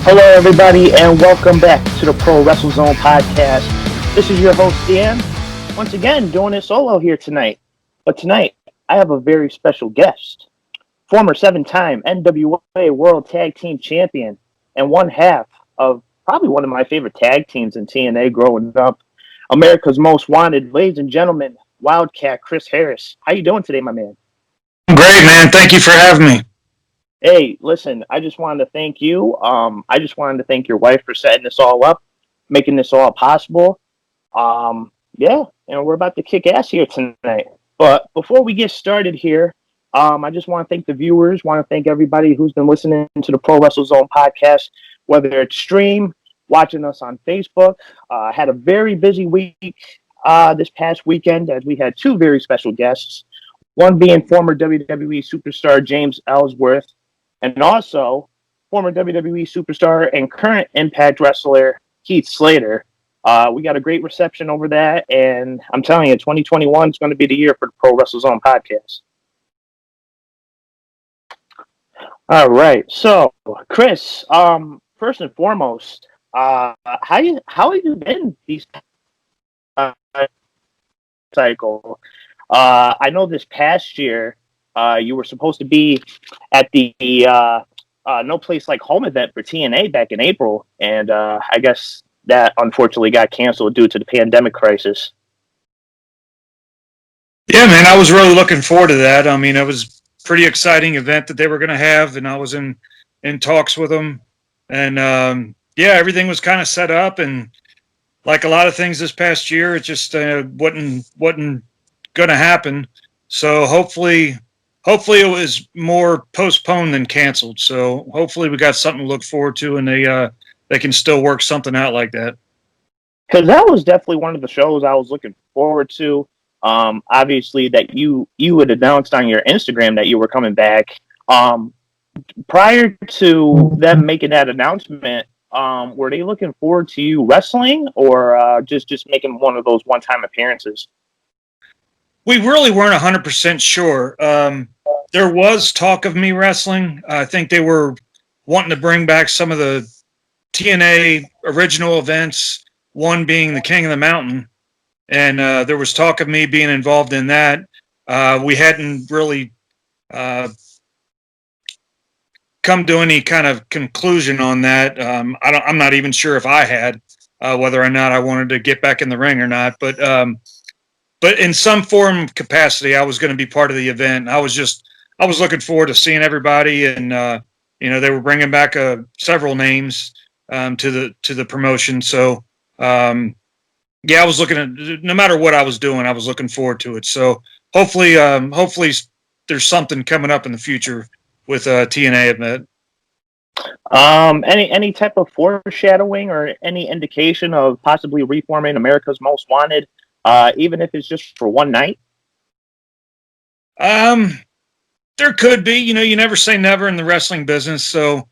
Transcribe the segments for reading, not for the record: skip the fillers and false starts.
Hello, everybody, and welcome back to the Pro Wrestle Zone podcast. This is your host, Dan. Once again, doing it solo here tonight. But tonight, I have a very special guest. Former seven-time NWA World Tag Team Champion and one half of probably one of my favorite tag teams in TNA growing up. America's Most Wanted, ladies and gentlemen, Wildcat Chris Harris. How you doing today, my man? Great, man. Thank you for having me. Hey, listen, I just wanted to thank you. I just wanted to thank your wife for setting this all up, making this all possible. Yeah, and we're about to kick ass here tonight. But before we get started here, I just want to thank the viewers, want to thank everybody who's been listening to the Pro Wrestle Zone podcast, whether it's stream, watching us on Facebook. Had a very busy week this past weekend as we had two very special guests, one being former WWE superstar James Ellsworth, and also former WWE superstar and current Impact wrestler Heath Slater. We got a great reception over that, and I'm telling you, 2021 is going to be the year for the Pro Wrestle Zone podcast. All right, so Chris, first and foremost, how have you been these cycle? I know this past year you were supposed to be at the No Place Like Home event for TNA back in April, and I guess that unfortunately got canceled due to the pandemic crisis. Yeah, man. I was really looking forward to that. I mean, it was a pretty exciting event that they were going to have, and I was in talks with them, and yeah, everything was kind of set up, and like a lot of things this past year, it just wasn't going to happen. So hopefully it was more postponed than canceled. So hopefully we got something to look forward to, and they can still work something out like that. Because that was definitely one of the shows I was looking forward to. Obviously, that you had announced on your Instagram that you were coming back. Prior to them making that announcement, were they looking forward to you wrestling or just making one of those one-time appearances? We really weren't 100% sure. There was talk of me wrestling. I think they were wanting to bring back some of the TNA original events, one being the King of the Mountain. And there was talk of me being involved in that. We hadn't really come to any kind of conclusion on that. I'm not even sure if I had whether or not I wanted to get back in the ring or not. But in some form capacity, I was going to be part of the event. I was looking forward to seeing everybody, and they were bringing back several names to the promotion. So yeah, I was looking at, no matter what I was doing, I was looking forward to it. So hopefully there's something coming up in the future with TNA event. Any type of foreshadowing or any indication of possibly reforming America's Most Wanted, even if it's just for one night? There could be. You never say never in the wrestling business. So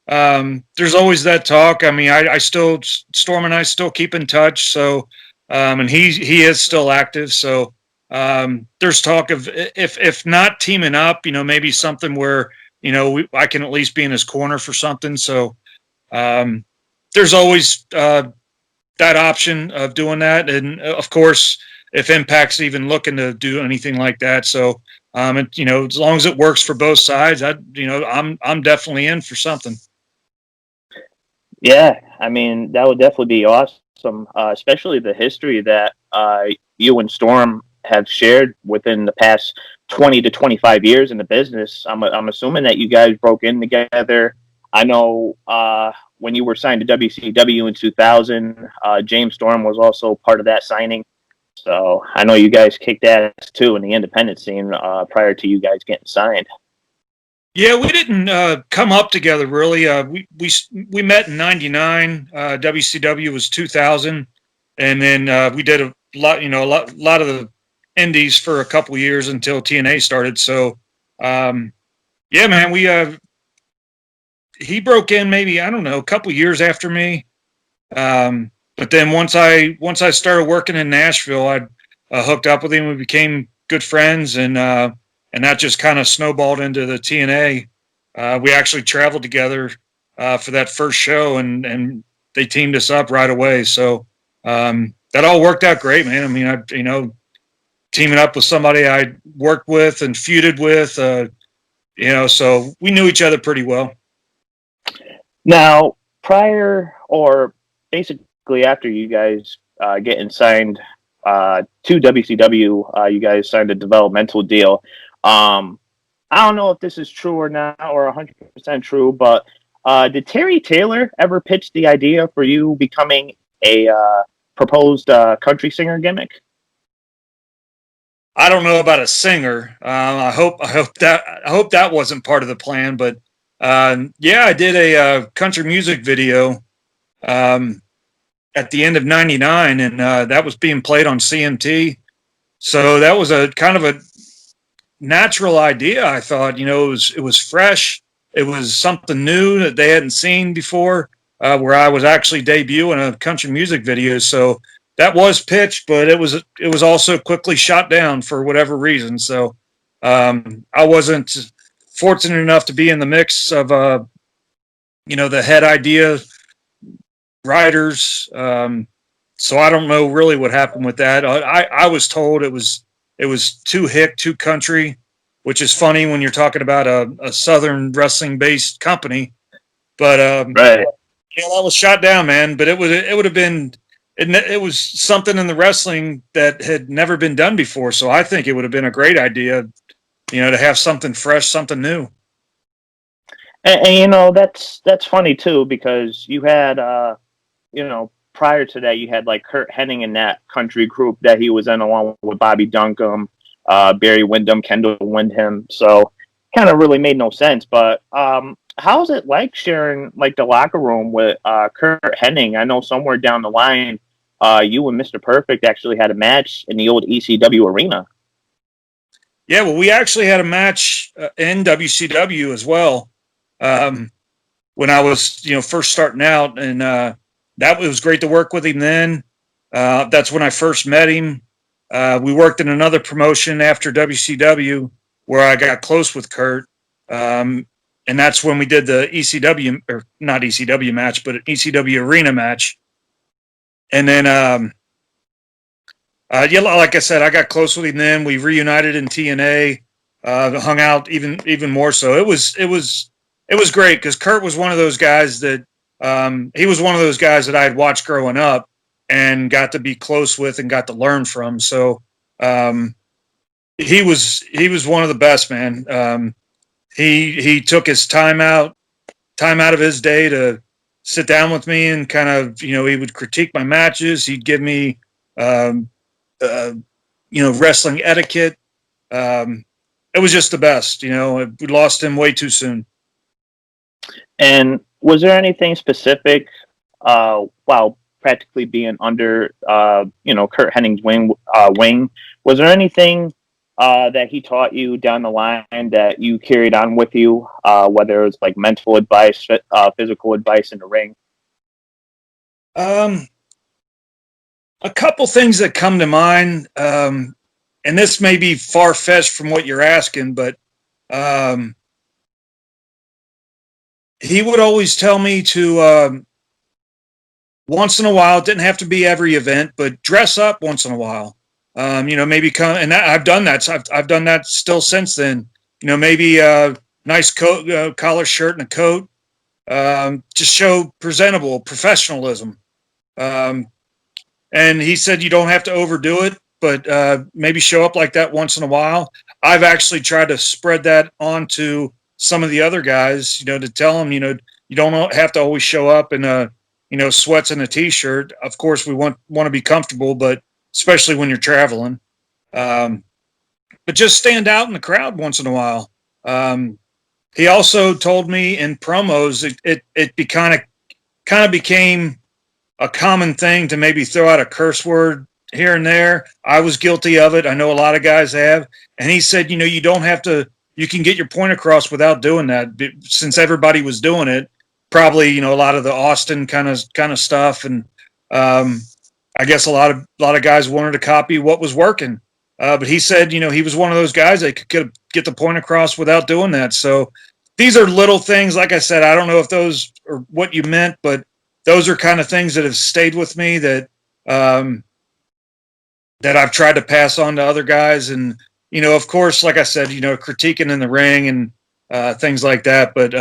there's always that talk. I mean, I still, Storm and I still keep in touch. So and he is still active. So there's talk of, if not teaming up, maybe something where I can at least be in his corner for something. So there's always that option of doing that, and of course, if Impact's even looking to do anything like that. So as long as it works for both sides, I'm definitely in for something. Yeah, I mean that would definitely be awesome, especially the history that you and Storm have shared within the past 20 to 25 years in the business. I'm assuming that you guys broke in together. I know when you were signed to WCW in 2000, James Storm was also part of that signing. So I know you guys kicked ass too in the independent scene prior to you guys getting signed. Yeah, we didn't come up together really. We met in '99. WCW was 2000, and then we did a lot. A lot of the indies for a couple years until TNA started. So, yeah, man, he broke in maybe, I don't know, a couple years after me. But then once I started working in Nashville, I hooked up with him. We became good friends, and that just kind of snowballed into the TNA. We actually traveled together for that first show, and they teamed us up right away. So that all worked out great, man. I mean, teaming up with somebody I worked with and feuded with, so we knew each other pretty well. Now, prior or basically after you guys getting signed to WCW, you guys signed a developmental deal. I don't know if this is true or not, or 100% true, but did Terry Taylor ever pitch the idea for you becoming a proposed country singer gimmick? I don't know about a singer. I hope that wasn't part of the plan. But yeah, I did a country music video at the end of '99, and that was being played on CMT. So that was a kind of a natural idea. I thought, it was fresh. It was something new that they hadn't seen before, where I was actually debuting a country music video. So that was pitched, but it was also quickly shot down for whatever reason. So I wasn't fortunate enough to be in the mix of the head idea writers. So I don't know really what happened with that. I was told it was too hick, too country, which is funny when you're talking about a Southern wrestling based company. But Right. yeah, that was shot down, man. But it would have been. It was something in the wrestling that had never been done before. So I think it would have been a great idea, to have something fresh, something new. And that's funny too, because you had prior to that you had like Kurt Hennig in that country group that he was in, along with Bobby Duncombe, Barry Windham, Kendall Windham. So kind of really made no sense. But how's it like sharing like the locker room with Kurt Hennig? I know somewhere down the line, you and Mr. Perfect actually had a match in the old ECW arena. Yeah, well, we actually had a match in WCW as well, when I was, first starting out, and that was great to work with him then. That's when I first met him. We worked in another promotion after WCW where I got close with Kurt. And that's when we did the ECW, or not ECW match, but an ECW arena match. And then, yeah, like I said, I got close with him then. We reunited in TNA, hung out even more so. It was great because Kurt was one of those guys that he was one of those guys that I had watched growing up and got to be close with and got to learn from. So he was one of the best, man. He took his time out of his day to sit down with me and kind of, he would critique my matches. He'd give me, wrestling etiquette. It was just the best. We lost him way too soon. And was there anything specific while practically being under Kurt Hennig's wing? Was there anything that he taught you down the line that you carried on with you, whether it was like mental advice, physical advice in the ring? A couple things that come to mind, and this may be far-fetched from what you're asking, but he would always tell me to once in a while, it didn't have to be every event, but dress up once in a while. Maybe come, and I've done that. So I've done that still since then. Maybe a nice coat, collar shirt and a coat. Just show presentable professionalism. And he said you don't have to overdo it, but maybe show up like that once in a while. I've actually tried to spread that onto some of the other guys, to tell them, you don't have to always show up in sweats and a t-shirt. Of course, we want to be comfortable, but especially when you're traveling. But just stand out in the crowd once in a while. He also told me in promos, it kind of became a common thing to maybe throw out a curse word here and there. I was guilty of it. I know a lot of guys have. And he said, you don't have to, you can get your point across without doing that. Since everybody was doing it, probably, a lot of the Austin kind of stuff. And I guess a lot of guys wanted to copy what was working. But he said, he was one of those guys that could get the point across without doing that. So these are little things. Like I said, I don't know if those are what you meant, but those are kind of things that have stayed with me that um, that I've tried to pass on to other guys. And of course, like I said, critiquing in the ring and things like that. But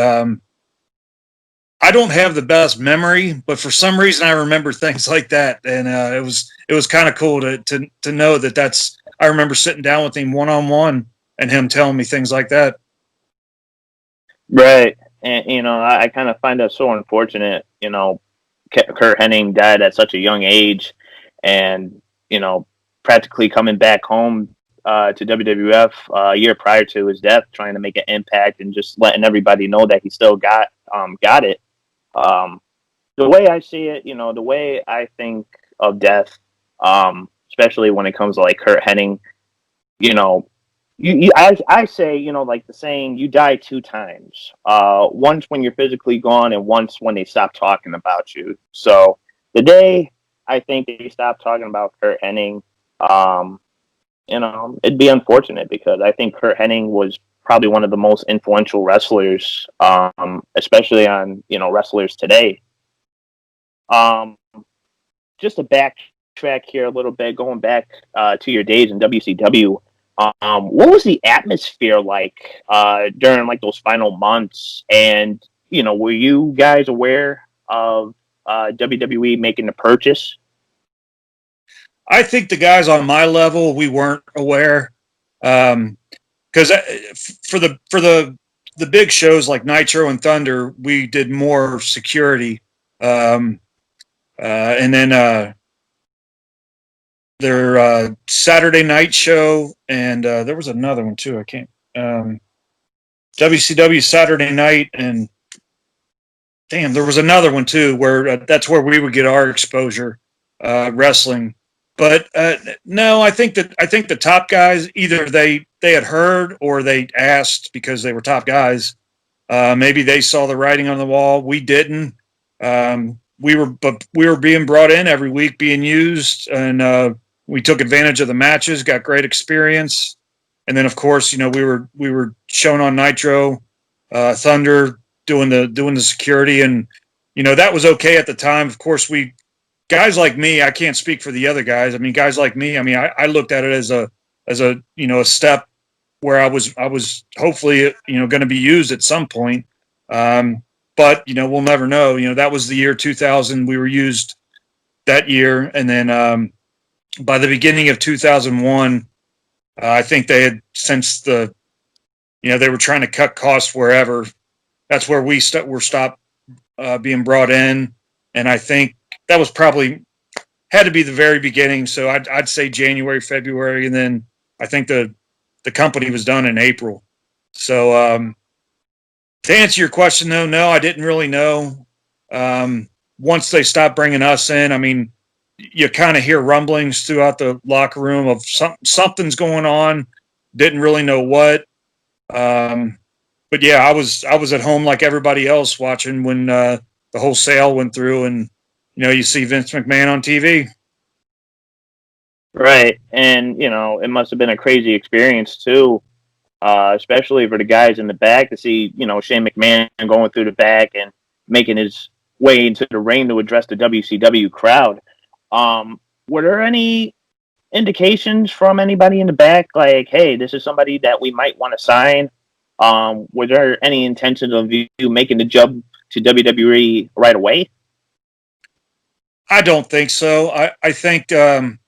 I don't have the best memory, but for some reason I remember things like that, and it was kind of cool to know that that's. I remember sitting down with him one on one and him telling me things like that. Right. And I kind of find that so unfortunate. Kurt Hennig died at such a young age, and practically coming back home to WWF a year prior to his death, trying to make an impact and just letting everybody know that he still got it. Um, the way I see it, the way I think of death, especially when it comes to like Kurt Hennig, you know, I say, like the saying, you die two times. Once when you're physically gone, and once when they stop talking about you. So the day I think they stop talking about Kurt Hennig, um, it'd be unfortunate because I think Kurt Hennig was probably one of the most influential wrestlers, especially on wrestlers today. Um, just to backtrack here a little bit, going back to your days in WCW, what was the atmosphere like during like those final months? And were you guys aware of WWE making the purchase? I think the guys on my level we weren't aware because for the big shows like Nitro and Thunder, we did more security, um, and then their Saturday night show, and there was another one too. I can't. WCW Saturday night, and damn, there was another one too where that's where we would get our exposure wrestling. But no, I think the top guys either they had heard or they asked because they were top guys. Maybe they saw the writing on the wall. We didn't. But we were being brought in every week, being used, and we took advantage of the matches, got great experience, and then of course, we were shown on Nitro, Thunder, doing the security, and that was okay at the time. Of course, we guys like me, I can't speak for the other guys. I mean, guys like me, I mean, I looked at it as a a step where I was hopefully going to be used at some point. But we'll never know. That was the year 2000. We were used that year, and then by the beginning of 2001, I think they had since they were trying to cut costs wherever. That's where were stopped being brought in, and I think that was probably had to be the very beginning. So I'd say January, February, and then I think the company was done in April. So to answer your question, though, no, I didn't really know. Once they stopped bringing us in, I mean, you kind of hear rumblings throughout the locker room of something's going on. Didn't really know what. But yeah, I was at home like everybody else watching when the whole sale went through, and you see Vince McMahon on TV. Right. And it must have been a crazy experience too, especially for the guys in the back to see Shane McMahon going through the back and making his way into the ring to address the WCW crowd. Were there any indications from anybody in the back, like, hey, this is somebody that we might want to sign? Was there any intention of you making the jump to WWE right away? I don't think so. I think the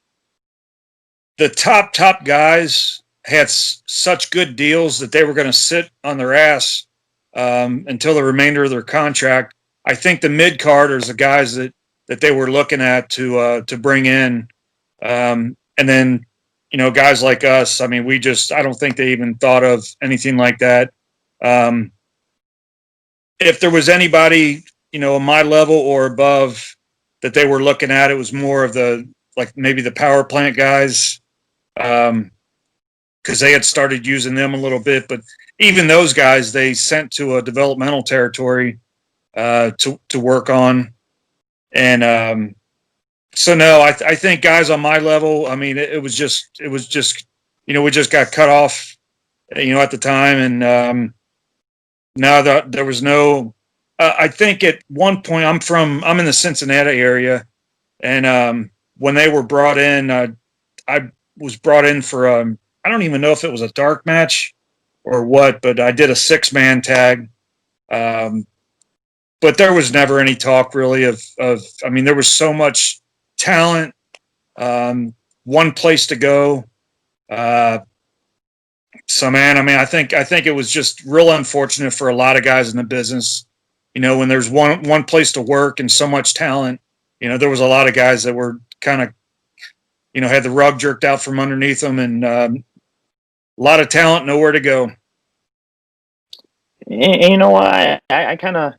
top guys had such good deals that they were going to sit on their ass until the remainder of their contract. I think the mid carders, the guys that they were looking at to bring in, and then guys like us. I mean, I don't think they even thought of anything like that. Um, if there was anybody on my level or above that they were looking at, it was more of like maybe the power plant guys, because they had started using them a little bit. But even those guys, they sent to a developmental territory to work on. And so no, I think guys on my level. I mean, it was just we just got cut off, at the time, and No, there was no. I think at one point I'm in the Cincinnati area, and when they were brought in, I was brought in for I don't even know if it was a dark match or what, but I did a 6-man tag. Um, but there was never any talk really of. I mean, there was so much talent, um, one place to go. Uh, so man, I mean, I think it was just real unfortunate for a lot of guys in the business. You know, when there's one place to work and so much talent, you know, there was a lot of guys that were kind of, you know, had the rug jerked out from underneath them, and a lot of talent, nowhere to go. And you know what? I kind of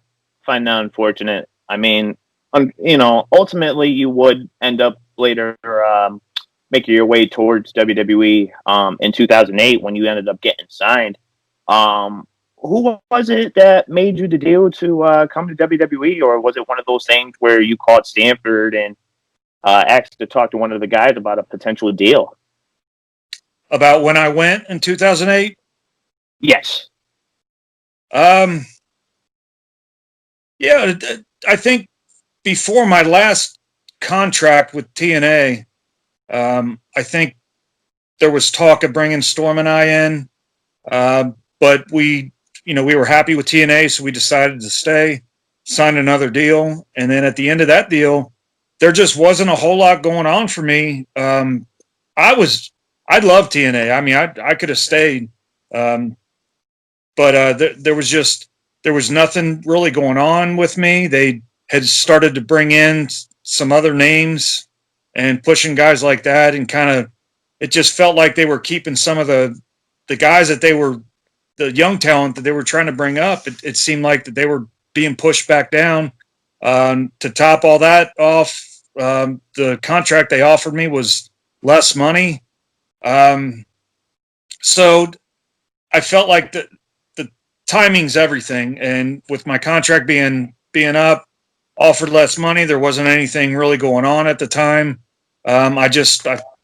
find that unfortunate. I mean, ultimately you would end up later making your way towards WWE in 2008 when you ended up getting signed. Who was it that made you the deal to come to WWE, or was it one of those things where you called Stanford and asked to talk to one of the guys about a potential deal? About when I went in 2008, Yes. um, yeah, I think before my last contract with TNA, I think there was talk of bringing Storm and I in, but we were happy with TNA, so we decided to stay, signed another deal, and then at the end of that deal, there just wasn't a whole lot going on for me. I was, I loved TNA. I mean, I could have stayed, um, but there was nothing really going on with me. They had started to bring in some other names and pushing guys like that, and kind of it just felt like they were keeping some of the guys that they were the young talent that they were trying to bring up. It seemed like that they were being pushed back down. To top all that off, the contract they offered me was less money. Um, so I felt like the timing's everything, and with my contract being up, offered less money, there wasn't anything really going on at the time. I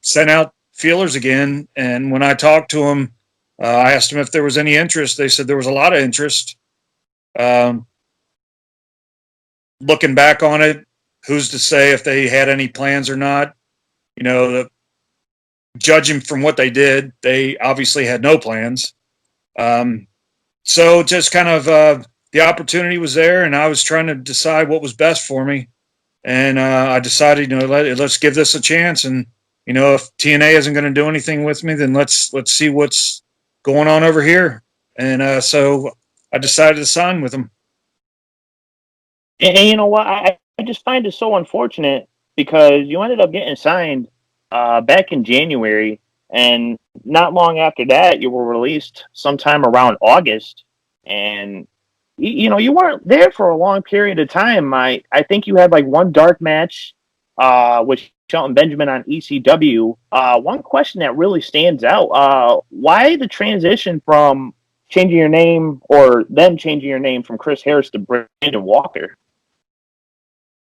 sent out feelers again, and when I talked to them, I asked them if there was any interest. They said there was a lot of interest. Um, Looking back on it, who's to say if they had any plans or not? You know, judging from what they did, they obviously had no plans. Um, so just kind of the opportunity was there, and I was trying to decide what was best for me. And I decided, let's give this a chance. And if TNA isn't going to do anything with me, then let's see what's going on over here. And so I decided to sign with them. And you know what? I just find it so unfortunate because you ended up getting signed back in January, and not long after that, you were released sometime around August. And you weren't there for a long period of time. I think you had like one dark match with Shelton Benjamin on ECW. One question that really stands out: why the transition from changing your name, or them changing your name from Chris Harris to Brayden Walker?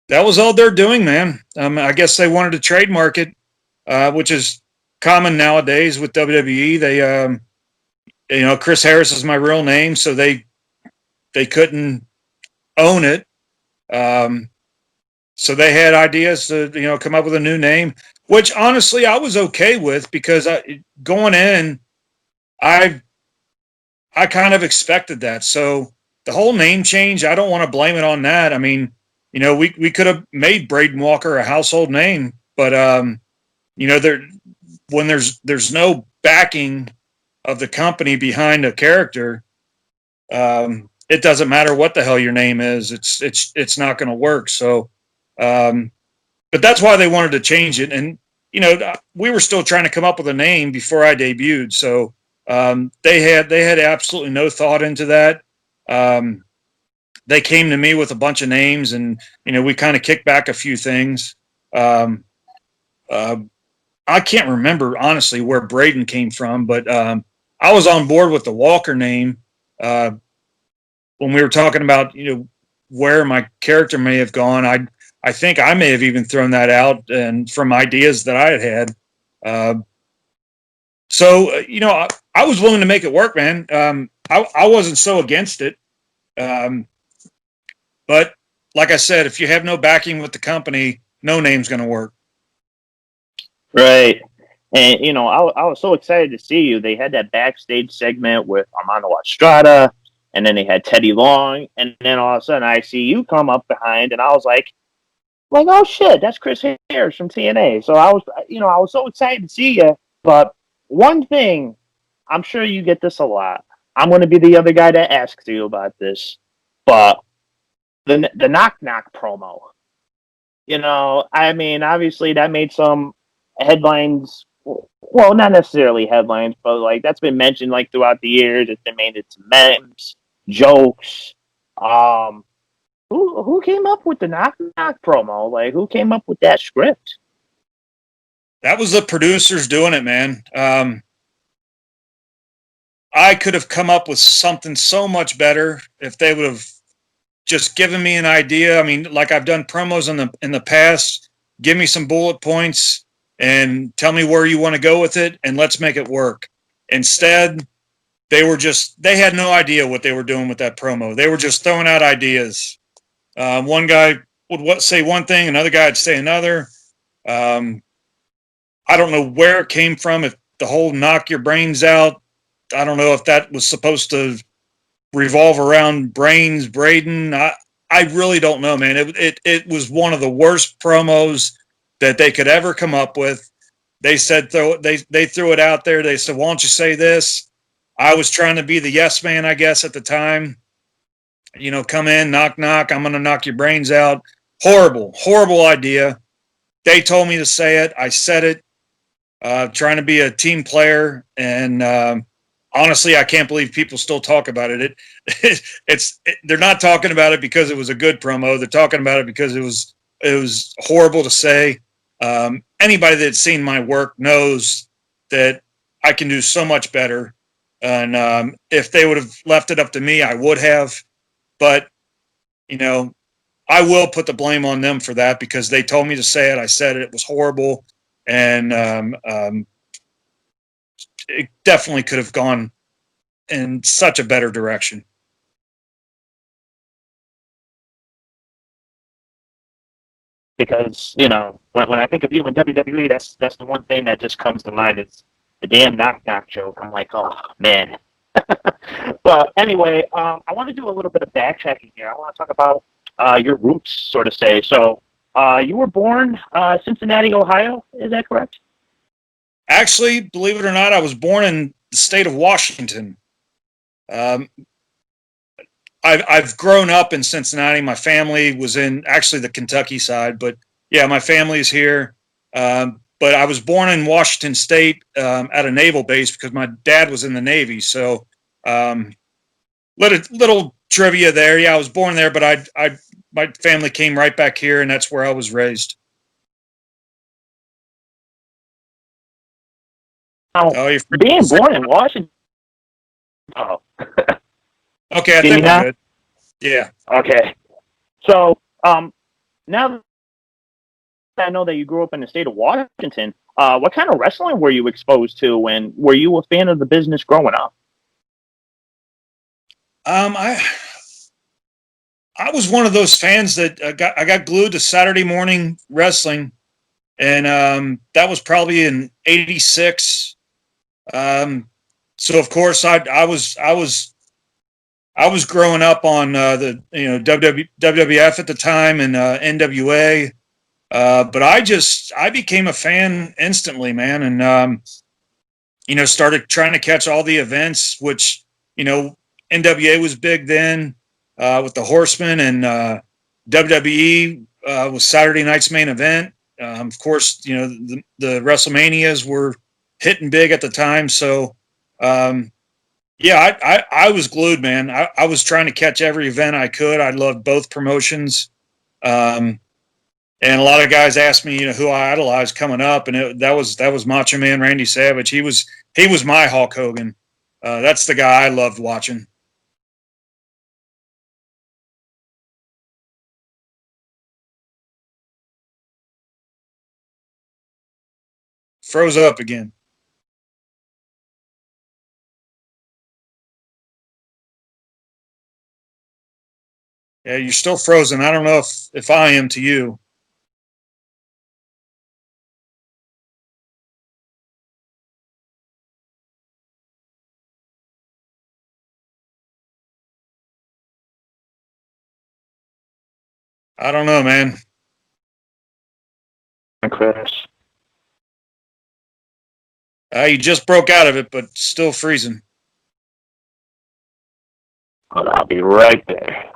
That was all they're doing, man. I guess they wanted to trademark it, which is common nowadays with WWE. Chris Harris is my real name, so they couldn't own it. Um, so they had ideas to come up with a new name, which honestly I was okay with, because going in, I I kind of expected that. So the whole name change, I don't want to blame it on that. I mean, we could have made Brayden Walker a household name, but there when there's no backing of the company behind a character, it doesn't matter what the hell your name is. It's not going to work. So, but that's why they wanted to change it. And we were still trying to come up with a name before I debuted. So they had absolutely no thought into that. They came to me with a bunch of names, and we kind of kicked back a few things. Um, uh, I can't remember honestly where Brayden came from, but I was on board with the Walker name when we were talking about where my character may have gone. I think I may have even thrown that out, and from ideas that I had. So I was willing to make it work, man. I wasn't so against it. Um, but like I said, if you have no backing with the company, no name's going to work. Right. And I was so excited to see you. They had that backstage segment with Armando Estrada, and then they had Teddy Long, and then all of a sudden I see you come up behind, and I was like, oh shit, that's Chris Harris from TNA. So I was so excited to see you. But one thing, I'm sure you get this a lot. I'm going to be the other guy that asks you about this, but the knock knock promo. I mean, obviously that made some headlines. Well, not necessarily headlines, but like that's been mentioned like throughout the years. It's been made into memes, jokes. Um, who came up with the knock knock promo? Like, who came up with that script? That was the producers doing it, man. I could have come up with something so much better if they would have just given me an idea. I mean, like I've done promos in the past. Give me some bullet points and tell me where you want to go with it, and let's make it work. Instead, they had no idea what they were doing with that promo. They were just throwing out ideas. One guy would say one thing, another guy would say another. Um, I don't know where it came from. If the whole knock your brains out, I don't know if that was supposed to revolve around brains, Brayden. I really don't know, man. It was one of the worst promos that they could ever come up with. They said they threw it out there. They said, "Why don't you say this?" I was trying to be the yes man, I guess, at the time. Come in, knock knock. I'm gonna knock your brains out. Horrible, horrible idea. They told me to say it. I said it. Trying to be a team player, and honestly, I can't believe people still talk about it. They're not talking about it because it was a good promo. They're talking about it because it was horrible to say. Anybody that's seen my work knows that I can do so much better. And if they would have left it up to me, I would have. But you know, I will put the blame on them for that because they told me to say it. I said it. It was horrible, and it definitely could have gone in such a better direction. Because when I think of you in WWE, that's the one thing that just comes to mind is the damn knock knock joke. I'm like, oh man. But anyway, I want to do a little bit of backtracking here. I want to talk about your roots, sort of say. So, you were born Cincinnati, Ohio. Is that correct? Actually, believe it or not, I was born in the state of Washington. Um, I've grown up in Cincinnati. My family was in actually the Kentucky side, but yeah, my family is here. But I was born in Washington State at a naval base because my dad was in the Navy. So, um, little trivia there. Yeah, I was born there, but my family came right back here, and that's where I was raised. Now, Oh, you're being born in Washington. Oh, okay. I see me think we're now? good. Yeah. Okay. So, now that I know that you grew up in the state of Washington, what kind of wrestling were you exposed to, and were you a fan of the business growing up? Um, I I was one of those fans that I got glued to Saturday morning wrestling, and that was probably in '86. Um, so of course I was growing up on the WWF at the time and NWA. But I became a fan instantly, man, and started trying to catch all the events, which you know NWA was big then with the Horsemen, and WWE was Saturday night's main event. Of course, the WrestleManias were hitting big at the time, so um, yeah, I was glued, man. I was trying to catch every event I could. I loved both promotions. Um, and a lot of guys asked me, who I idolized coming up, and that was Macho Man Randy Savage. He was my Hulk Hogan. That's the guy I loved watching. Froze up again. Yeah, you're still frozen. I don't know if I am to you. I don't know, man. Chris. You just broke out of it, but still freezing. But I'll be right there.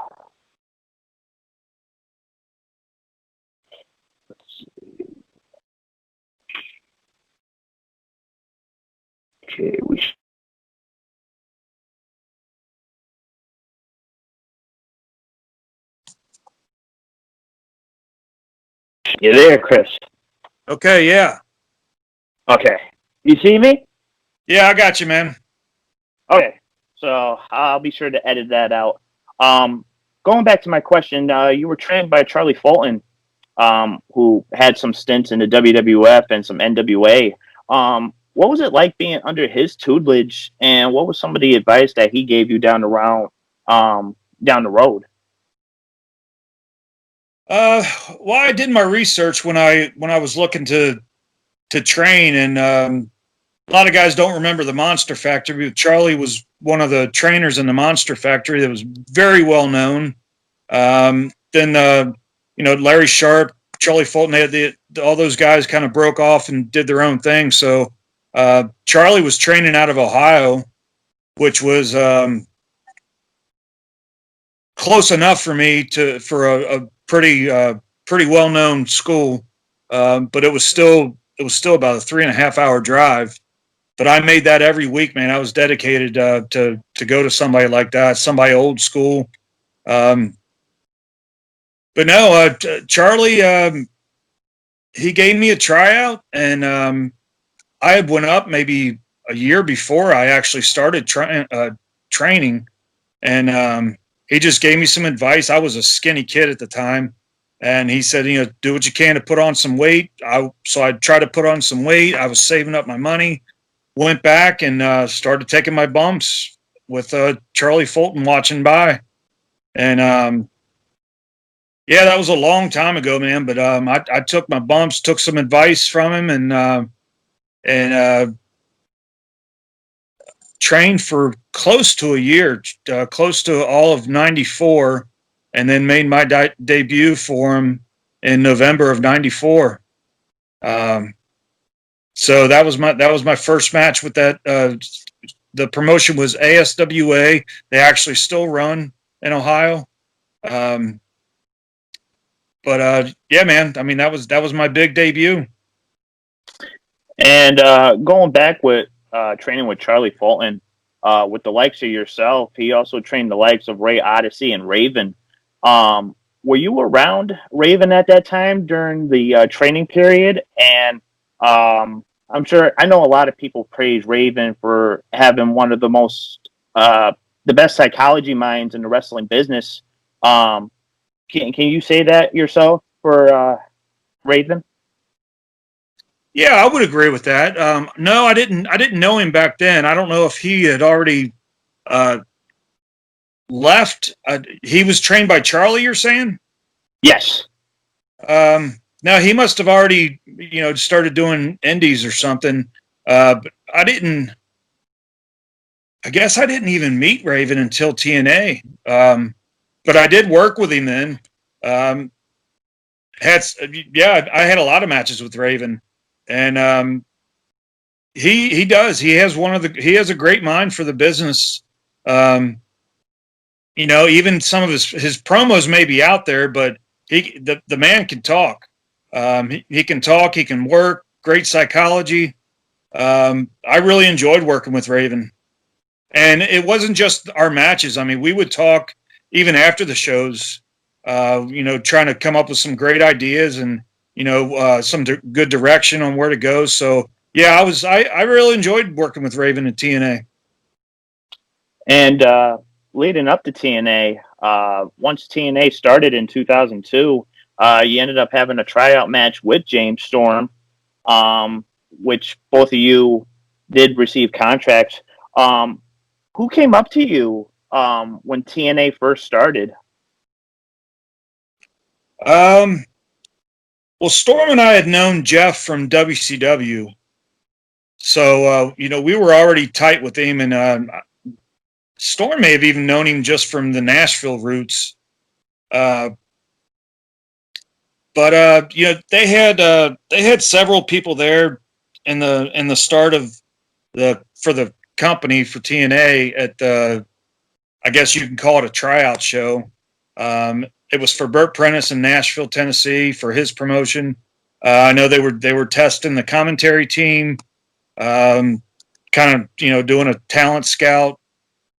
Okay, you there, Chris? Okay, yeah. Okay. You see me? Yeah, I got you, man. Okay. So I'll be sure to edit that out. Going back to my question, you were trained by Charlie Fulton, who had some stints in the WWF and some NWA. What was it like being under his tutelage, and what was some of the advice that he gave you down the road? Uh, well, I did my research when I was looking to train, and a lot of guys don't remember the Monster Factory. But Charlie was one of the trainers in the Monster Factory that was very well known. Then Larry Sharp, Charlie Fulton, they had all those guys kind of broke off and did their own thing. So Charlie was training out of Ohio, which was close enough for me for a pretty well known school, but it was still about a 3.5 hour drive. But I made that every week, man. I was dedicated to go to somebody like that, somebody old school. Um, but no, Charlie, he gave me a tryout, and I had went up maybe a year before I actually started training, and he just gave me some advice. I was a skinny kid at the time, and he said, do what you can to put on some weight. So I tried to put on some weight. I was saving up my money, went back and started taking my bumps with Charlie Fulton watching by, and yeah, that was a long time ago, man. But I took my bumps, took some advice from him, and trained for close to a year, close to all of '94, and then made my debut for him in November of '94. Um, so that was my first match with that. The promotion was ASWA. They actually still run in Ohio. Um, but yeah, man. I mean, that was my big debut. And going back with training with Charlie Fulton, with the likes of yourself, he also trained the likes of Ray Odyssey and Raven. Were you around Raven at that time during the training period? And I'm sure I know a lot of people praise Raven for having one of the best psychology minds in the wrestling business. Um, can you say that yourself for Raven? Yeah, I would agree with that. No, I didn't. I didn't know him back then. I don't know if he had already uh, left. He was trained by Charlie. You're saying? Yes. No, he must have already, started doing indies or something. But I didn't. I guess I didn't even meet Raven until TNA. But I did work with him then. Um, had yeah, I had a lot of matches with Raven, and he does. He has a great mind for the business. Um, even some of his promos may be out there, but the man can talk. He can talk. He can work. Great psychology. I really enjoyed working with Raven, and it wasn't just our matches. I mean, we would talk even after the shows. Trying to come up with some great ideas and some good direction on where to go. So yeah, I really enjoyed working with Raven at TNA. And leading up to TNA, once TNA started in 2002, you ended up having a tryout match with James Storm, which both of you did receive contracts. Who came up to you when TNA first started? Um, well, Storm and I had known Jeff from WCW, so we were already tight with him, and Storm may have even known him just from the Nashville roots. Uh, but they had several people there in the start of the company for TNA at the, I guess you can call it a tryout show. It was for Burt Prentice in Nashville, Tennessee, for his promotion. I know they were testing the commentary team, kind of doing a talent scout.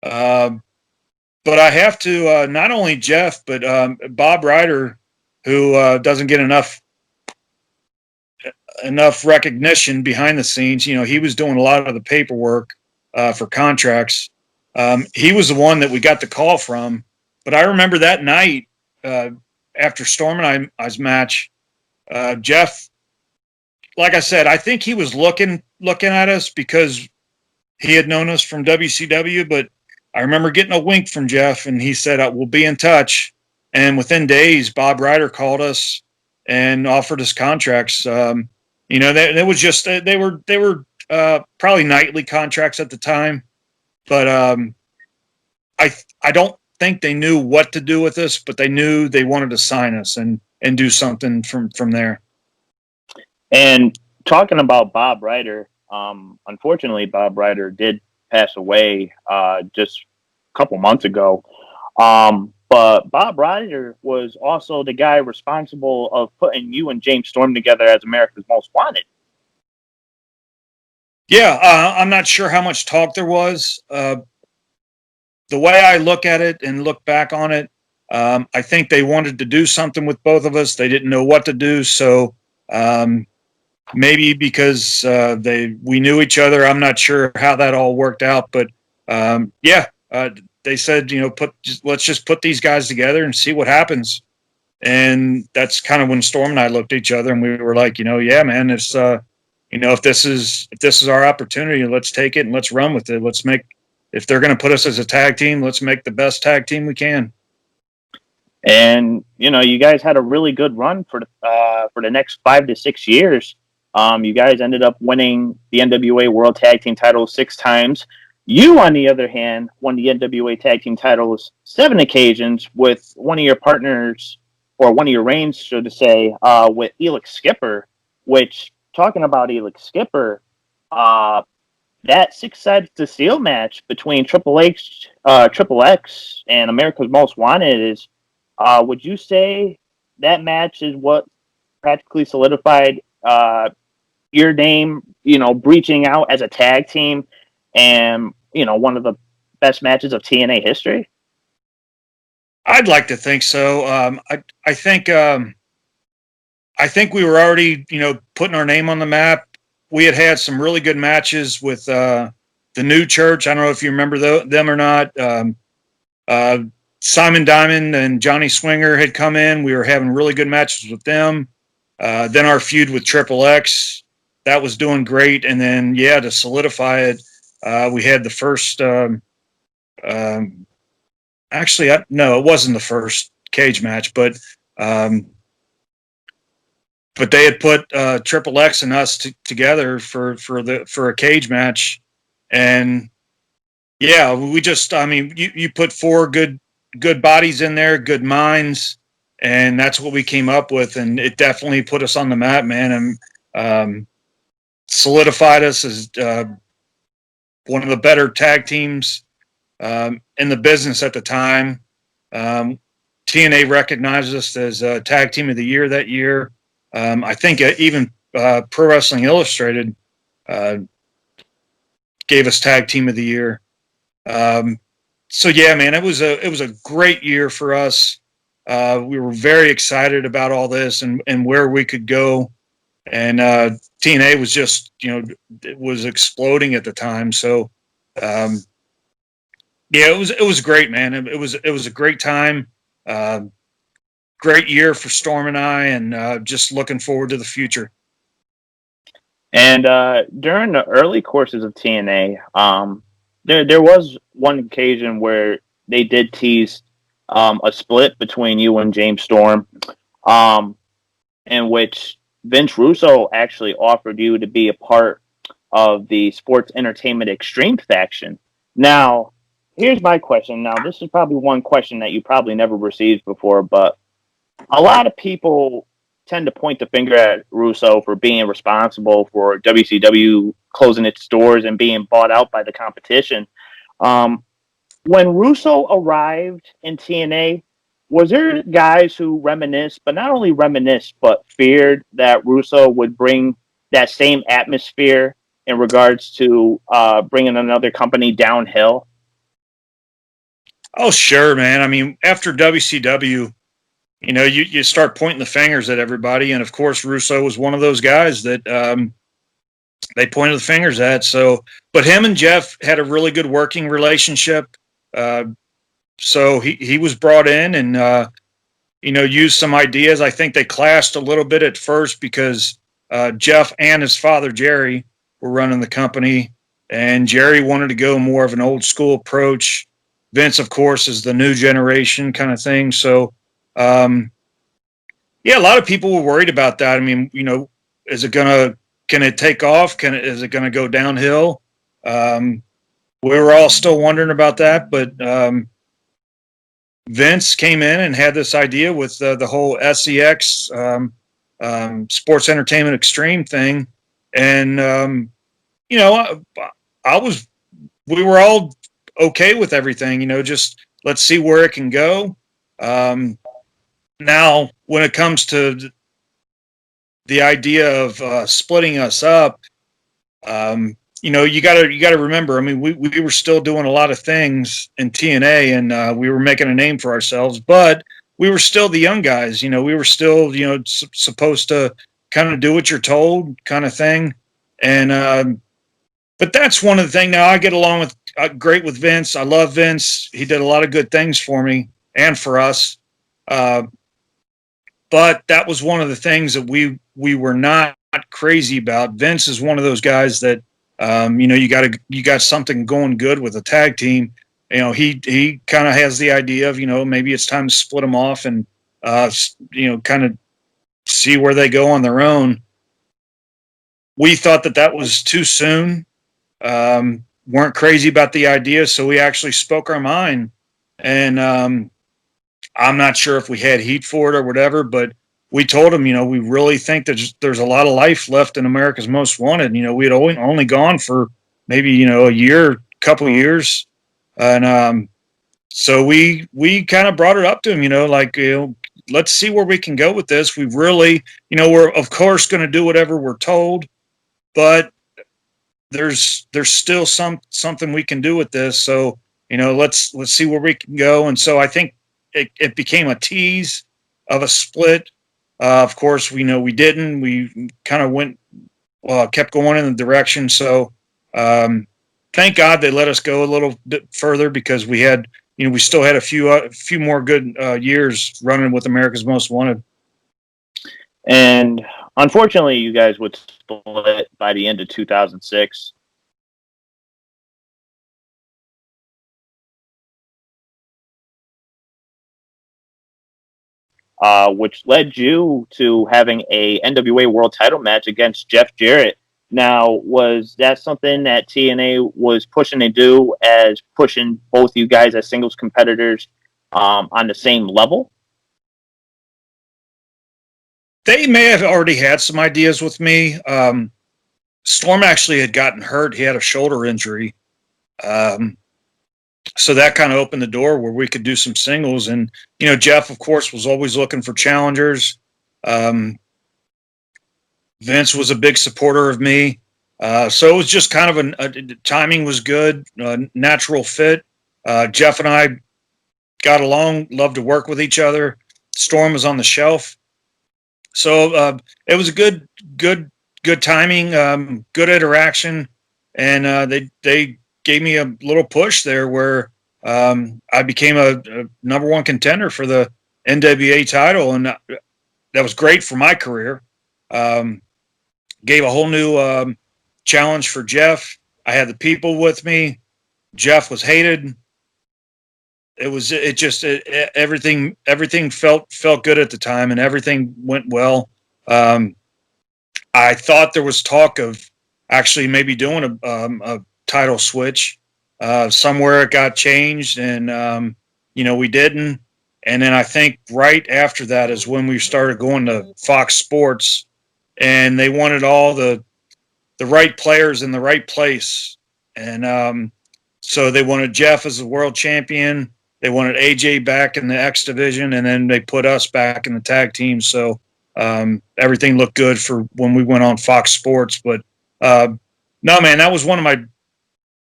Uh, but I have to not only Jeff but Bob Ryder, who doesn't get enough recognition behind the scenes. He was doing a lot of the paperwork for contracts. He was the one that we got the call from. But I remember that night uh, after Storm and I's match, Jeff, like I said, I think he was looking at us because he had known us from WCW. But I remember getting a wink from Jeff, and he said, "We'll be in touch." And within days, Bob Ryder called us and offered us contracts. That was just they were probably nightly contracts at the time, but I don't think they knew what to do with us, but they knew they wanted to sign us and do something from there. And talking about Bob Ryder, unfortunately, Bob Ryder did pass away just a couple months ago. But Bob Ryder was also the guy responsible of putting you and James Storm together as America's Most Wanted. Yeah, I'm not sure how much talk there was. The way I look at it and look back on it, I think they wanted to do something with both of us. They didn't know what to do, so maybe because we knew each other. I'm not sure how that all worked out, but they said, let's just put these guys together and see what happens. And that's kind of when Storm and I looked at each other and we were like, yeah, man, if this is our opportunity, let's take it and let's run with it. If they're going to put us as a tag team, let's make the best tag team we can. And you guys had a really good run for the next 5 to 6 years. You guys ended up winning the NWA World Tag Team title 6 times. You, on the other hand, won the NWA Tag Team titles 7 occasions with one of your partners, or one of your reigns, so to say, with Elix Skipper. Which, talking about Elix Skipper, that 6-sided steel match between Triple X and America's Most Wanted is, would you say that match is what practically solidified your name, breaching out as a tag team, and one of the best matches of TNA history? I'd like to think so. I think we were already, putting our name on the map. We had some really good matches with the New Church. I don't know if you remember them or not. Simon Diamond and Johnny Swinger had come in. We were having really good matches with them. Then our feud with Triple X, that was doing great. And then, to solidify it, we had the first. No, it wasn't the first cage match, but they had put Triple X and us together for a cage match, and we just, you put 4 good bodies in there, good minds, and that's what we came up with, and it definitely put us on the map, man, and solidified us as one of the better tag teams in the business at the time. TNA recognized us as Tag Team of the Year that year. I think even Pro Wrestling Illustrated gave us Tag Team of the Year. So yeah, man, it was a great year for us. We were very excited about all this and where we could go. And TNA was just, it was exploding at the time. So it was great, man. It was a great time. Great year for Storm and I, and just looking forward to the future. And during the early courses of TNA, there was one occasion where they did tease a split between you and James Storm. um, in which Vince Russo actually offered you to be a part of the Sports Entertainment Extreme faction. Now, here's my question. Now, this is probably one question that you probably never received before, but a lot of people tend to point the finger at Russo for being responsible for WCW closing its doors and being bought out by the competition. Um, when Russo arrived in TNA, was there guys who reminisced, but not only reminisced, but feared that Russo would bring that same atmosphere in regards to bringing another company downhill? Oh, sure, man. I mean, after WCW, you start pointing the fingers at everybody, and of course, Russo was one of those guys that they pointed the fingers at. So, but him and Jeff had a really good working relationship. Uh, so he was brought in and used some ideas. I think they clashed a little bit at first because Jeff and his father Jerry were running the company, and Jerry wanted to go more of an old school approach. Vince, of course, is the new generation kind of thing. So, yeah, a lot of people were worried about that. I mean, is it gonna can it take off? Is it gonna go downhill? Um, we were all still wondering about that, but Vince came in and had this idea with the whole SEX Sports Entertainment Extreme thing, and you know, I was we were all okay with everything. Just let's see where it can go. Um, Now, when it comes to the idea of splitting us up, you gotta remember. I mean, we were still doing a lot of things in TNA, and we were making a name for ourselves, but we were still the young guys. We were still supposed to kind of do what you're told, kind of thing. And but that's one of the things. Now I get along with great with Vince. I love Vince. He did a lot of good things for me and for us. Uh, but that was one of the things that we were not crazy about. Vince is one of those guys that you got something going good with a tag team. He kind of has the idea of maybe it's time to split them off and kind of see where they go on their own. We thought that was too soon. Weren't crazy about the idea, so we actually spoke our mind, and I'm not sure if we had heat for it or whatever, but we told him, we really think that there's a lot of life left in America's Most Wanted. We had only gone for maybe, a year, couple of years. And so we kind of brought it up to him, like, let's see where we can go with this. We really, we're of course going to do whatever we're told, but there's still something we can do with this. So, let's see where we can go. And so I think it became a tease of a split. Of course, we didn't. We kind of kept going in the direction. So, thank God they let us go a little bit further because we had, we still had a few more good years running with America's Most Wanted. And unfortunately, you guys would split by the end of 2006. Which led you to having a NWA World Title match against Jeff Jarrett. Now, was that something that TNA was pushing to do, as pushing both you guys as singles competitors on the same level? They may have already had some ideas with me. Storm actually had gotten hurt; he had a shoulder injury. Um, so that kind of opened the door where we could do some singles. And Jeff, of course, was always looking for challengers. Um, Vince was a big supporter of me, so it was just kind of timing was good, natural fit. Jeff and I got along, loved to work with each other. Storm was on the shelf, so it was a good timing, good interaction, and they gave me a little push there where I became a number one contender for the NWA title, and that was great for my career. Gave a whole new challenge for Jeff. I had the people with me. Jeff was hated. everything felt good at the time, and everything went well. I thought there was talk of actually maybe doing a title switch. Somewhere it got changed, and we didn't. And then I think right after that is when we started going to Fox Sports, and they wanted all the right players in the right place. And so they wanted Jeff as the world champion. They wanted AJ back in the X division, and then they put us back in the tag team. So everything looked good for when we went on Fox Sports. But no, man, that was one of my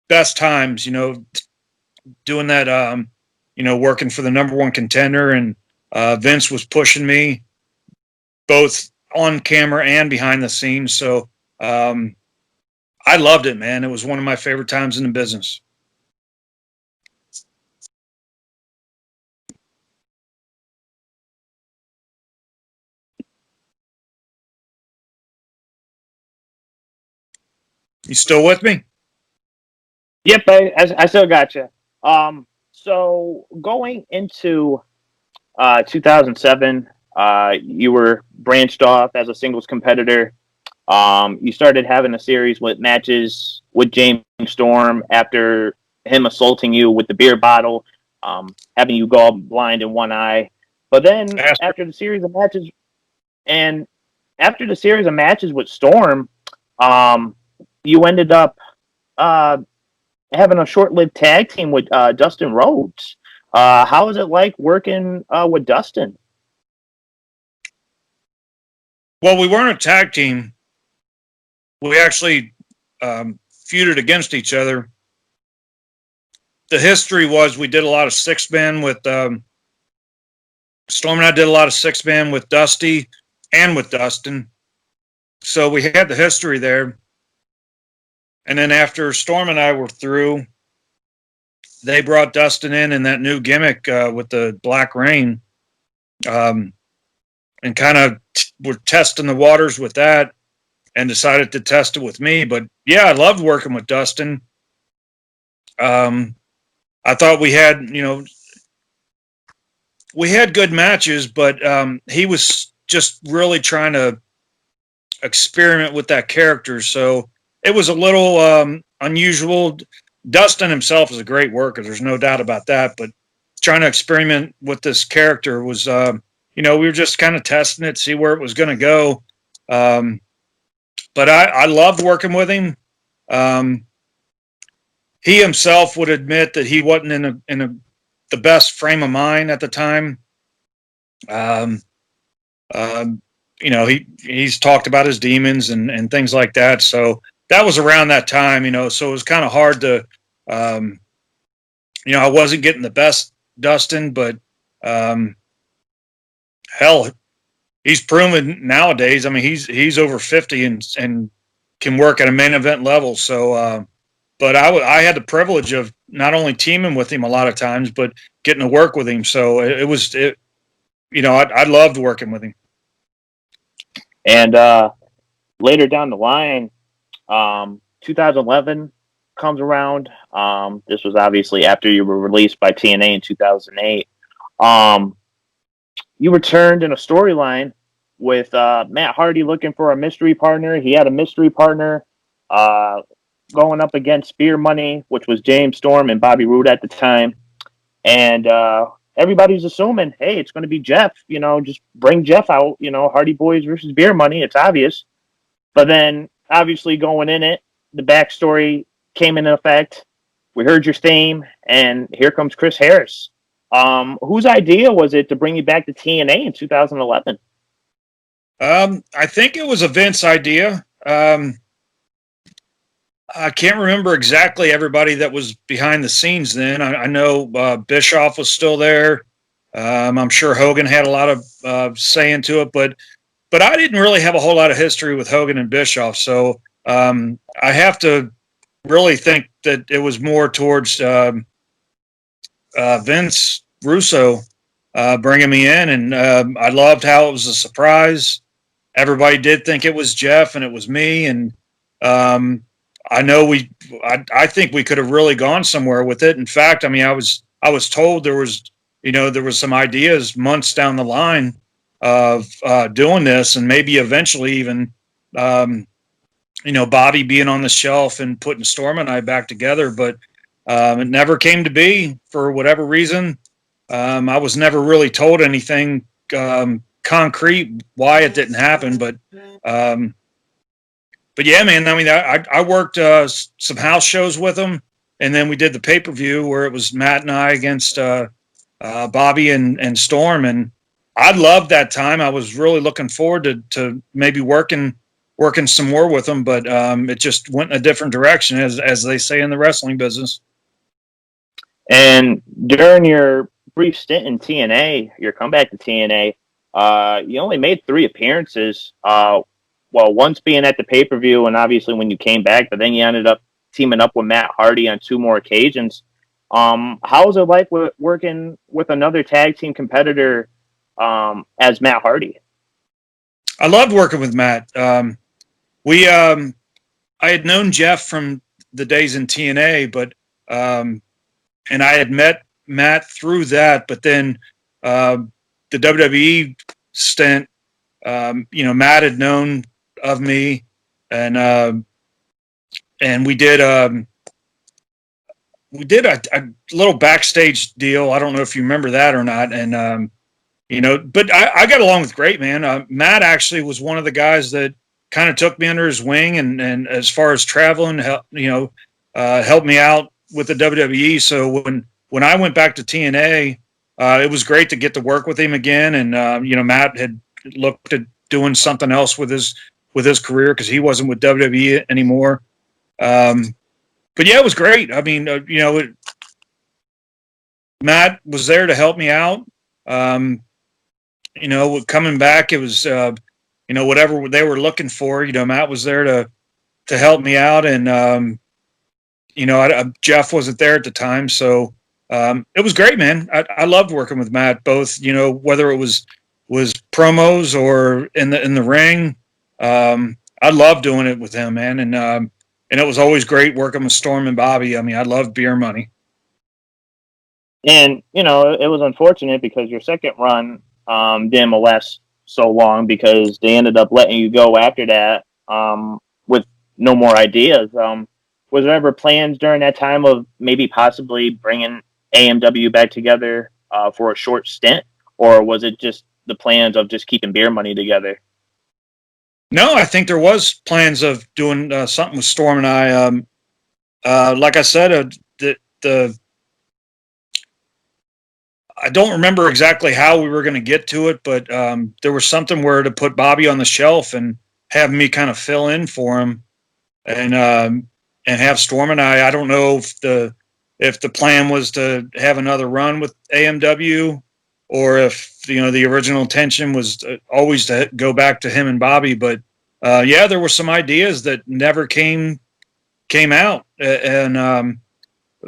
best times, doing that, working for the number one contender. And Vince was pushing me both on camera and behind the scenes. So I loved it, man. It was one of my favorite times in the business. You still with me? Yep, I still got you. So going into 2007, you were branched off as a singles competitor. You started having a series with matches with James Storm after him assaulting you with the beer bottle, having you go blind in one eye. But then after the series of matches, and after the series of matches with Storm, you ended up having a short-lived tag team with Dustin Rhodes. How was it like working with Dustin? Well, we weren't a tag team. We actually feuded against each other. The history was we did a lot of six-man with Storm, and I did a lot of six-man with Dusty and with Dustin. So we had the history there. And then after Storm and I were through, they brought Dustin in that new gimmick with the Black Rain, and kind of were testing the waters with that, and decided to test it with me. But yeah, I loved working with Dustin. I thought we had good matches, but he was just really trying to experiment with that character. So it was a little unusual. Dustin himself is a great worker. There's no doubt about that. But trying to experiment with this character was, we were just kind of testing it, see where it was going to go. But I loved working with him. He himself would admit that he wasn't in the best frame of mind at the time. He's talked about his demons and things like that. So that was around that time, so it was kind of hard to, I wasn't getting the best Dustin, but hell, he's proven nowadays. I mean, he's over 50 and can work at a main event level. So, but I had the privilege of not only teaming with him a lot of times, but getting to work with him. So I loved working with him. And later down the line, 2011 comes around. This was obviously after you were released by TNA in 2008. You returned in a storyline with Matt Hardy looking for a mystery partner. He had a mystery partner going up against Spear Money, which was James Storm and Bobby Roode at the time. And everybody's assuming, hey, it's going to be Jeff. Just bring Jeff out. Hardy Boys versus Beer Money. It's obvious. But then, obviously, going in it, the backstory came into effect. We heard your theme, and here comes Chris Harris. Whose idea was it to bring you back to TNA in 2011? I think it was a Vince idea. I can't remember exactly everybody that was behind the scenes then. I know Bischoff was still there. I'm sure Hogan had a lot of say into it, but I didn't really have a whole lot of history with Hogan and Bischoff. So I have to really think that it was more towards Vince Russo bringing me in. And I loved how it was a surprise. Everybody did think it was Jeff and it was me. And I know I think we could have really gone somewhere with it. In fact, I mean, I was I was told there was, there was some ideas months down the line of doing this, and maybe eventually even, Bobby being on the shelf and putting Storm and I back together. But it never came to be for whatever reason. I was never really told anything concrete why it didn't happen, um, but yeah, man. I mean, I worked some house shows with him, and then we did the pay-per-view where it was Matt and I against Bobby and Storm, and I loved that time. I was really looking forward to maybe working some more with him, but it just went in a different direction, as they say in the wrestling business. And during your brief stint in TNA, your comeback to TNA, you only made 3 appearances. Well, once being at the pay-per-view, and obviously when you came back, but then you ended up teaming up with Matt Hardy on 2 more occasions. How was it like working with another tag team competitor as Matt Hardy? I loved working with Matt. I had known Jeff from the days in TNA, but and I had met Matt through that. But then the WWE stint, Matt had known of me, and we did a little backstage deal. I don't know if you remember that or not. And but I got along with great, man. Matt actually was one of the guys that kind of took me under his wing, and as far as traveling, helped me out with the WWE. So when I went back to TNA, it was great to get to work with him again. And Matt had looked at doing something else with his career because he wasn't with WWE anymore. But yeah, it was great. I mean, Matt was there to help me out. Coming back, it was whatever they were looking for. Matt was there to help me out, and Jeff wasn't there at the time, so it was great, man. I loved working with Matt, both whether it was promos or in the ring. I loved doing it with him, man, and it was always great working with Storm and Bobby. I mean, I loved Beer Money. And it was unfortunate because your second run didn't last so long because they ended up letting you go after that with no more ideas. Was there ever plans during that time of maybe possibly bringing AMW back together for a short stint, or was it just the plans of just keeping Beer Money together? No, I think there was plans of doing something with Storm and I. Like I said, the I don't remember exactly how we were going to get to it, but there was something where to put Bobby on the shelf and have me kind of fill in for him, and have Storm and I. I don't know if the plan was to have another run with AMW, or if the original intention was always to go back to him and Bobby. But yeah, there were some ideas that never came out, and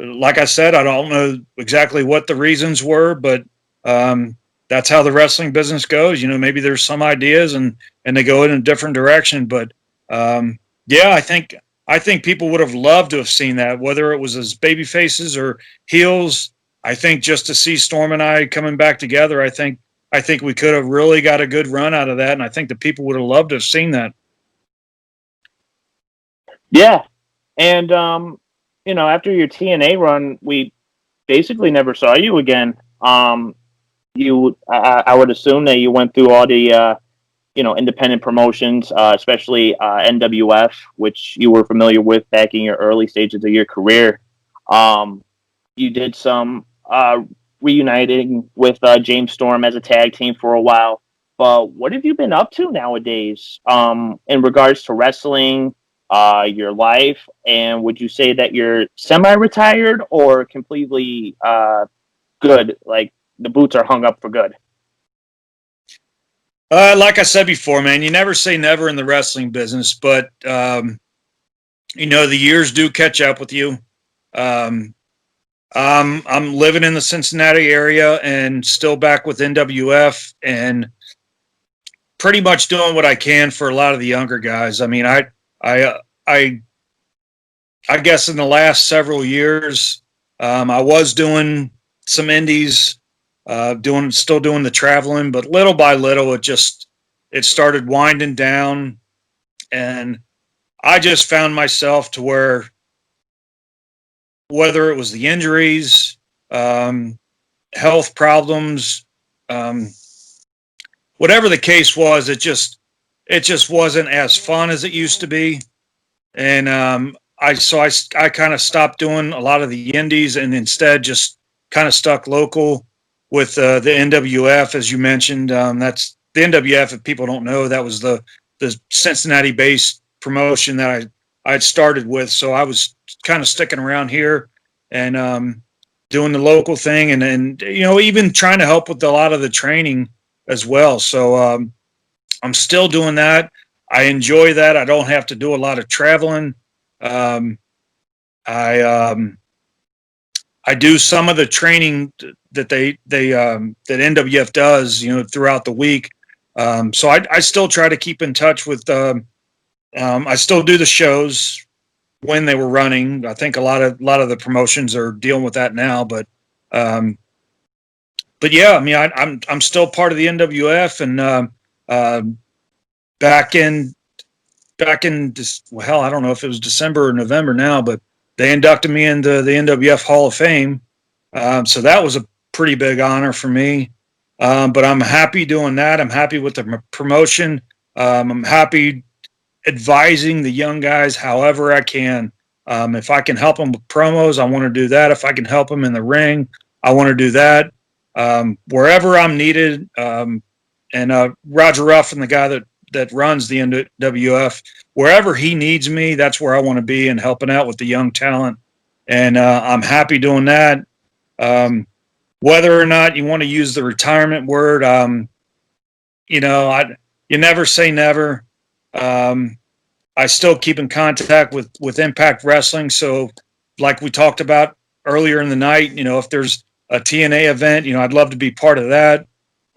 like I said, I don't know exactly what the reasons were, but that's how the wrestling business goes. Maybe there's some ideas and they go in a different direction. But yeah, I think people would have loved to have seen that, whether it was as baby faces or heels. I think just to see Storm and I coming back together, I think we could have really got a good run out of that, and I think the people would have loved to have seen that. Yeah, and after your TNA run, we basically never saw you again. I would assume that you went through all the independent promotions, especially NWF, which you were familiar with back in your early stages of your career. You did some reuniting with James Storm as a tag team for a while. But what have you been up to nowadays in regards to wrestling, your life? And would you say that you're semi-retired or completely good? Like the boots are hung up for good? Like I said before, man, you never say never in the wrestling business, but the years do catch up with you. I'm living in the Cincinnati area and still back with NWF and pretty much doing what I can for a lot of the younger guys. I mean, I guess in the last several years, I was doing some indies, still doing the traveling, but little by little, it started winding down, and I just found myself to where, whether it was the injuries, health problems, um, whatever the case was, it just wasn't as fun as it used to be. And I kind of stopped doing a lot of the indies and instead just kind of stuck local with the NWF, as you mentioned. That's the NWF. If people don't know, that was the Cincinnati-based promotion that I'd started with. So I was kind of sticking around here and doing the local thing, and even trying to help with a lot of the training as well. So I'm still doing that. I enjoy that. I don't have to do a lot of traveling. Um, I do some of the training that that NWF does, throughout the week. So I still try to keep in touch with. I still do the shows when they were running. I think a lot of the promotions are dealing with that now, but yeah, I mean, I'm still part of the NWF, and back in hell, I don't know if it was December or November now, but they inducted me into the NWF Hall of Fame. So that was a pretty big honor for me. But I'm happy doing that. I'm happy with the promotion. I'm happy advising the young guys however I can. If I can help them with promos, I want to do that. If I can help them in the ring, I want to do that. Wherever I'm needed. And Roger Ruffin, the guy that runs the NWF, wherever he needs me, that's where I want to be, and helping out with the young talent. And I'm happy doing that. Whether or not you want to use the retirement word, you never say never. I still keep in contact with Impact Wrestling. So like we talked about earlier in the night, if there's a TNA event, I'd love to be part of that.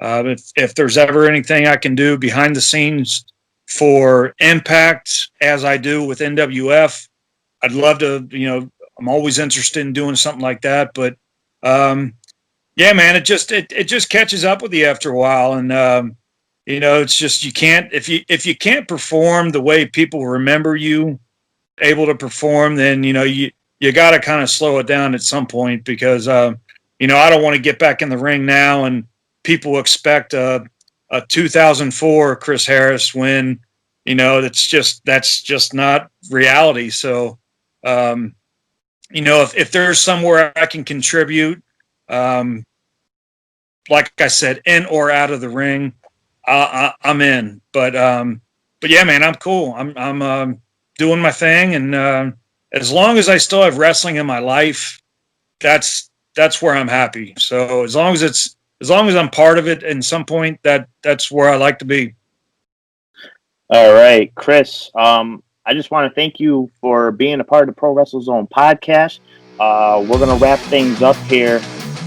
If there's ever anything I can do behind the scenes for Impact, as I do with NWF, I'd love to, I'm always interested in doing something like that. But, yeah, man, it just catches up with you after a while. And, it's just, you can't, if you can't perform the way people remember you able to perform, then, you got to kind of slow it down at some point, because, I don't want to get back in the ring now and people expect a 2004 Chris Harris when, that's just not reality. So, if there's somewhere I can contribute, like I said, in or out of the ring, I'm in. But yeah, man, I'm cool. I'm doing my thing, and as long as I still have wrestling in my life, that's where I'm happy. So as long as I'm part of it in some point, that's where I like to be. All right, Chris. I just want to thank you for being a part of the Pro Wrestle Zone podcast. We're gonna wrap things up here.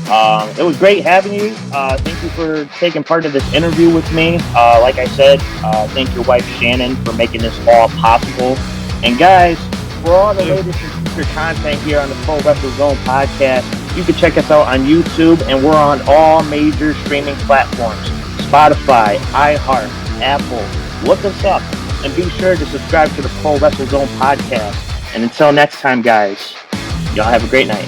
It was great having you. Thank you for taking part of this interview with me. Like I said, thank your wife Shannon for making this all possible. And guys, for all the latest and future content here on the Pro Wrestle Zone podcast, you can check us out on YouTube, and we're on all major streaming platforms: Spotify, iHeart, Apple. Look us up, and be sure to subscribe to the Pro Wrestle Zone podcast. And until next time, guys, y'all have a great night.